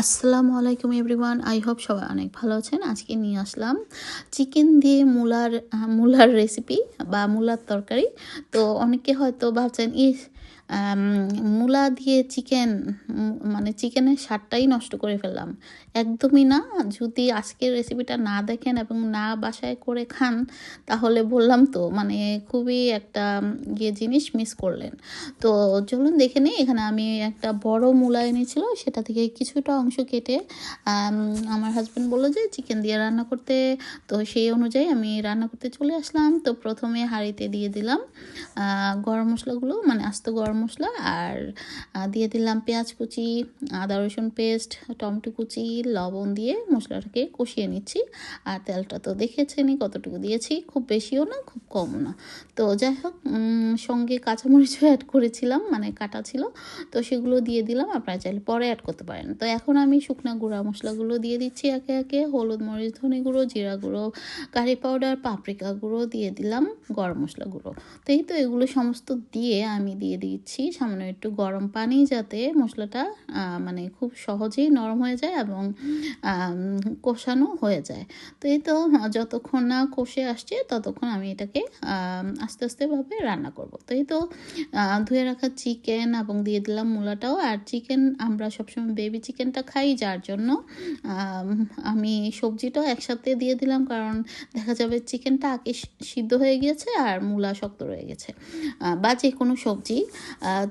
আসসালামু আলাইকুম everyone, I hope সবাই অনেক ভালো আছেন। আজকে নিয়ে আসলাম চিকেন দিয়ে মূলার রেসিপি বা মূলার তরকারি। তো অনেকে হয়তো ভাবছেন মূলা দিয়ে চিকেন, মানে চিকেনের স্বাদটাই নষ্ট করে ফেললাম। একদমই না। যদি আজকের রেসিপিটা না দেখেন এবং না বাসায় করে খান, তাহলে বললাম তো মানে খুবই একটা জিনিস মিস করলেন। তো চলুন দেখে নিই। এখানে আমি একটা বড় মূলা এনেছিল, সেটা থেকে কিছুটা অংশ কেটে আমার হাজব্যান্ড বললো যে চিকেন দিয়ে রান্না করতে। তো সেই অনুযায়ী আমি রান্না করতে চলে আসলাম। তো প্রথমে হাঁড়িতে দিয়ে দিলাম গরম মশলাগুলো, মানে আস্ত গরম মশলা, আর দিয়ে দিলাম পেঁয়াজ কুচি, আদা রসুন পেস্ট, টমেটো কুচি, লবণ দিয়ে মশলাটাকে কষিয়ে নিচ্ছি। আর তেলটা তো দেখেছেনই কতটুকু দিয়েছি, খুব বেশিও না খুব কমও না। তো যাই হোক, সঙ্গে কাঁচামরিচও অ্যাড করেছিলাম, মানে কাটা ছিল, তো সেগুলো দিয়ে দিলাম। আপনারা চাইলে পরে অ্যাড করতে পারেন। তো এখন আমি শুকনো গুঁড়া মশলাগুলো দিয়ে দিচ্ছি একে একে। হলুদ, মরিচ, ধনে গুঁড়ো, জিরা গুঁড়ো, কারি পাউডার, পাপরিকা গুঁড়ো দিয়ে দিলাম, গরম মশলা গুঁড়ো। তো এই তো এগুলো সমস্ত দিয়ে আমি দিয়ে দিচ্ছি সামান্য একটু গরম পানি, যাতে মশলাটা মানে খুব সহজেই নরম হয়ে যায় এবং কষানো হয়ে যায়। তো এই তো যতক্ষণ না কষে আসছে ততক্ষণ আমি এটাকে আস্তে আস্তেভাবে রান্না করব। তো এই তো ধুয়ে রাখা চিকেন এবং দিয়ে দিলাম মূলাটাও। আর চিকেন আমরা সবসময় বেবি চিকেনটা খাই, যার জন্য আমি সবজিটাও একসাথে দিয়ে দিলাম, কারণ দেখা যাবে চিকেনটা আগে সিদ্ধ হয়ে গিয়েছে আর মূলা শক্ত রয়ে গেছে, বা যে কোনো সবজি।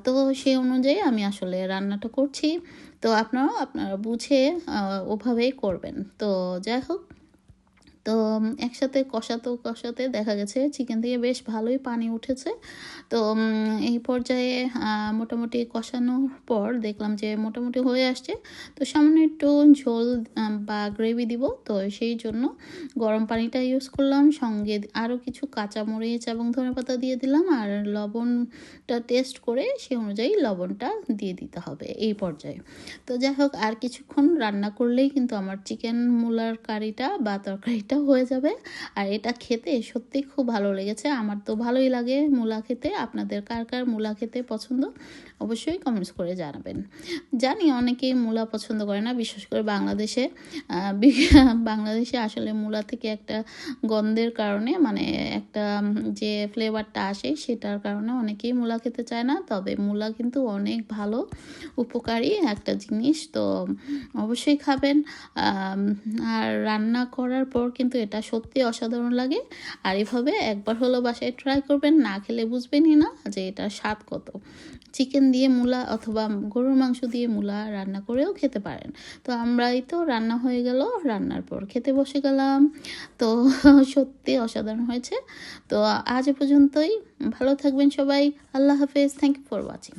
তো সেই অনুযায়ী আমি আসলে রান্নাটা করছি। তো আপনারা বুঝে ওভাবেই করবেন। তো যাই হোক, তো একসাথে কষাতে দেখা গেছে চিকেন থেকে বেশ ভালোই পানি উঠেছে। তো এই পর্যায়ে মোটামুটি কষানোর পর দেখলাম যে মোটামুটি হয়ে আসছে। তো সামান্য একটু ঝোল বা গ্রেভি দিব, তো সেই জন্য গরম পানিটা ইউজ করলাম। সঙ্গে আরও কিছু কাঁচামরিচ এবং ধনেপাতা দিয়ে দিলাম। আর লবণটা টেস্ট করে সেই অনুযায়ী লবণটা দিয়ে দিতে হবে এই পর্যায়ে। তো যাই হোক, আর কিছুক্ষণ রান্না করলেই কিন্তু আমার চিকেন মূলার কারিটা বা তরকারিটা হয়ে যাবে। আর এটা খেতে সত্যি খুব ভালো লেগেছে। আমার তো ভালোই লাগে মূলা খেতে। আপনাদের কার কার মূলা খেতে পছন্দ অবশ্যই কমেন্টস করে জানাবেন। জানি অনেকেই মূলা পছন্দ করে না, বিশেষ করে বাংলাদেশে আসলে মূলা থেকে একটা গন্ধের কারণে, মানে একটা যে ফ্লেভারটা আসে সেটার কারণে অনেকেই মূলা খেতে চায় না। তবে মূলা কিন্তু অনেক ভালো, উপকারী একটা জিনিস। তো অবশ্যই খাবেন। আর রান্না করার পর কিন্তু এটা সত্যি অসাধারণ লাগে। আর এভাবে একবার হলো বাসায় ট্রাই করবেন, না খেলে বুঝবেনই না যে এটার স্বাদ কত। চিকেন দিয়ে মূলা অথবা গরুর মাংস দিয়ে মূলা রান্না করেও খেতে পারেন। তো আমরাই তো রান্না হয়ে গেল, রান্নার পর খেতে বসে গেলাম। তো সত্যি অসাধারণ হয়েছে। তো আজ এ পর্যন্তই। ভালো থাকবেন সবাই। আল্লাহ হাফেজ। Thank you for watching.